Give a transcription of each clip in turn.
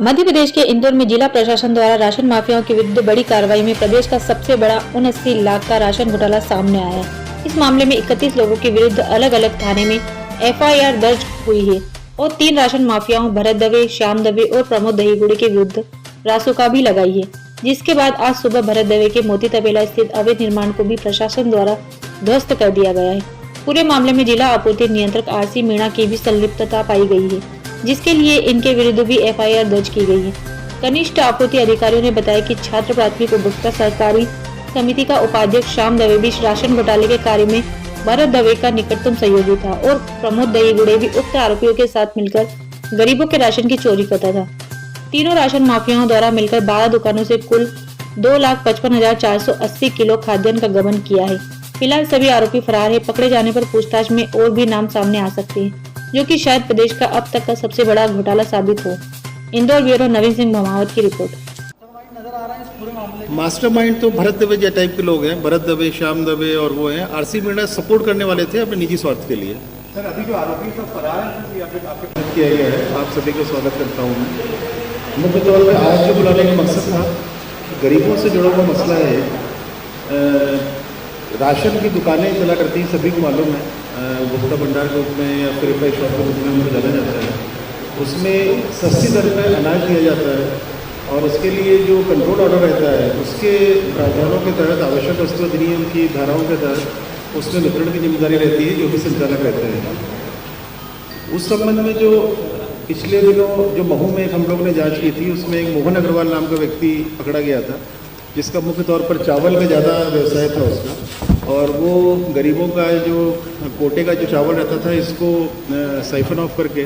मध्य प्रदेश के इंदौर में जिला प्रशासन द्वारा राशन माफियाओं के विरुद्ध बड़ी कार्रवाई में प्रदेश का सबसे बड़ा 79 लाख का राशन घोटाला सामने आया है। इस मामले में 31 लोगों के विरुद्ध अलग अलग थाने में FIR दर्ज हुई है और 3 राशन माफियाओं भरत दवे, श्याम दवे और प्रमोद दहीगुड़े के विरुद्ध रासुका भी लगाई है। जिसके बाद आज सुबह भरत दवे के मोती तबेला स्थित अवैध निर्माण को भी प्रशासन द्वारा ध्वस्त कर दिया गया है। पूरे मामले में जिला आपूर्ति नियंत्रक RC मीणा की भी संलिप्तता पाई गई है, जिसके लिए इनके विरुद्ध भी FIR दर्ज की गई है। कनिष्ठ आपूर्ति अधिकारियों ने बताया कि छात्र प्राथमिक उपभोक्ता सहकारी समिति का उपाध्यक्ष श्याम दवे भी राशन घोटाले के कार्य में भरत दवे का निकटतम सहयोगी था और प्रमोद दहीगुड़े भी उक्त आरोपियों के साथ मिलकर गरीबों के राशन की चोरी करता था। तीनों राशन माफियाओं द्वारा मिलकर 12 दुकानों से कुल 2,55,480 किलो खाद्यान्न का गबन किया है। फिलहाल सभी आरोपी फरार है। पकड़े जाने पर पूछताछ में और भी नाम सामने आ सकते हैं, जो कि शायद प्रदेश का अब तक का सबसे बड़ा घोटाला साबित हो। इंदौर ब्यूरो नवीन सिंह भमावत की रिपोर्ट। मास्टरमाइंड तो भरत दवे जैसे टाइप के लोग हैं। भरत दवे, श्याम दवे और वो हैं। RC मीणा सपोर्ट करने वाले थे अपने निजी स्वार्थ के लिए। सर, अभी जो आरोपी सब फरार हैं आपके किया गया है। आप सभी का स्वागत करता हूँ मैं। मुख्य तौर पर आज जो बुलाने का मकसद था, गरीबों से जुड़ा हुआ मसला है। राशन की दुकानें चला करती हैं, सभी को मालूम है। उपभोक्ता भंडार के रूप में या फिर रिफाई शॉप के रूप में उनको जाना जाता है। उसमें सस्ती दर पर अनाज दिया जाता है और उसके लिए जो कंट्रोल ऑर्डर रहता है उसके प्रावधानों के तहत आवश्यक वस्तु अधिनियम की धाराओं के तहत उसमें वितरण की जिम्मेदारी रहती है, जो भी संचालक रहते हैं। उस संबंध में जो पिछले दिनों जो महू में हम लोग ने जांच की थी, उसमें एक मोहन अग्रवाल नाम का व्यक्ति पकड़ा गया था, जिसका मुख्य तौर पर चावल का ज़्यादा व्यवसाय था उसका। और वो गरीबों का जो कोटे का जो चावल रहता था, इसको साइफन ऑफ करके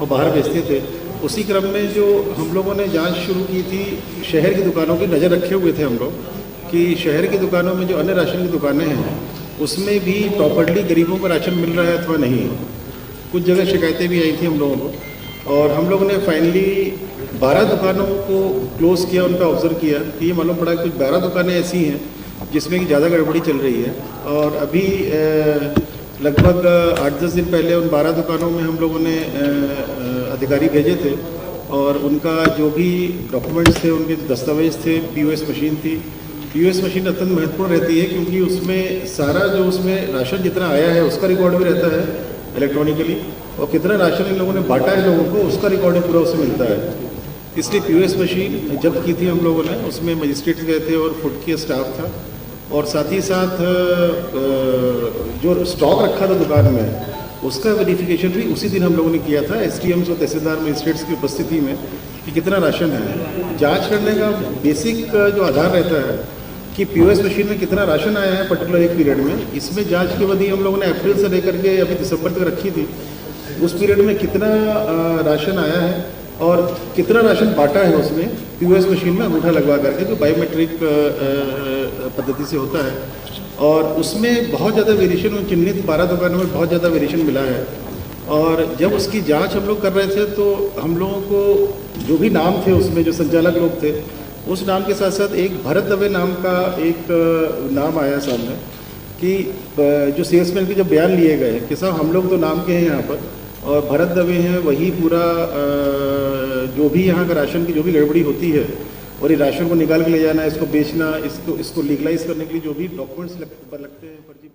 और बाहर बेचते थे। उसी क्रम में जो हम लोगों ने जांच शुरू की थी, शहर की दुकानों की नज़र रखे हुए थे हम लोग कि शहर की दुकानों में जो अन्य राशन की दुकानें हैं उसमें भी प्रॉपर्ली गरीबों को राशन मिल रहा है अथवा नहीं। कुछ जगह शिकायतें भी आई थी हम लोगों को और हम लोगों ने फाइनली 12 दुकानों को क्लोज़ किया, उनका ऑब्जर्व किया कि ये मालूम पड़ा कि कुछ 12 दुकानें ऐसी हैं जिसमें कि ज़्यादा गड़बड़ी चल रही है। और अभी लगभग 8-10 दिन पहले उन 12 दुकानों में हम लोगों ने अधिकारी भेजे थे और उनका जो भी डॉक्यूमेंट्स थे, उनके दस्तावेज थे, POS मशीन थी। POS मशीन अत्यंत महत्वपूर्ण रहती है क्योंकि उसमें सारा जो उसमें राशन जितना आया है उसका रिकॉर्ड भी रहता है इलेक्ट्रॉनिकली, और कितना राशन इन लोगों ने बांटा है लोगों को उसका रिकॉर्ड पूरा उससे मिलता है। इसलिए POS मशीन जब्त की थी हम लोगों ने। उसमें मजिस्ट्रेट गए थे और फूड की स्टाफ था और साथ ही साथ जो स्टॉक रखा था दुकान में उसका वेरिफिकेशन भी उसी दिन हम लोगों ने किया था SDMs और तहसीलदार मजिस्ट्रेट्स की उपस्थिति में कि कितना राशन है। जांच करने का बेसिक जो आधार रहता है कि POS मशीन में कितना राशन आया है पर्टिकुलर एक पीरियड में। इसमें जांच की अवधि हम लोगों ने अप्रैल से लेकर के अभी दिसंबर तक रखी थी। उस पीरियड में कितना राशन आया है और कितना राशन बांटा है उसमें POS मशीन में अंगूठा लगवा करके, जो बायोमेट्रिक पद्धति से होता है। और उसमें बहुत ज़्यादा वेरिएशन, उन चिन्हित 12 दुकानों में बहुत ज़्यादा वेरिएशन मिला है। और जब उसकी जांच हम लोग कर रहे थे तो हम लोगों को जो भी नाम थे उसमें जो संचालक लोग थे, उस नाम के साथ साथ एक भरत दवे नाम का एक नाम आया सामने कि जो सेल्समैन के जब बयान लिए गए कि साहब हम लोग तो नाम के हैं यहाँ पर और भरत दवे हैं, वही पूरा जो भी यहाँ का राशन की जो भी गड़बड़ी होती है और ये राशन को निकाल के ले जाना, इसको बेचना, इसको लीगलाइज करने के लिए जो भी डॉक्यूमेंट्स लगते हैं फर्जी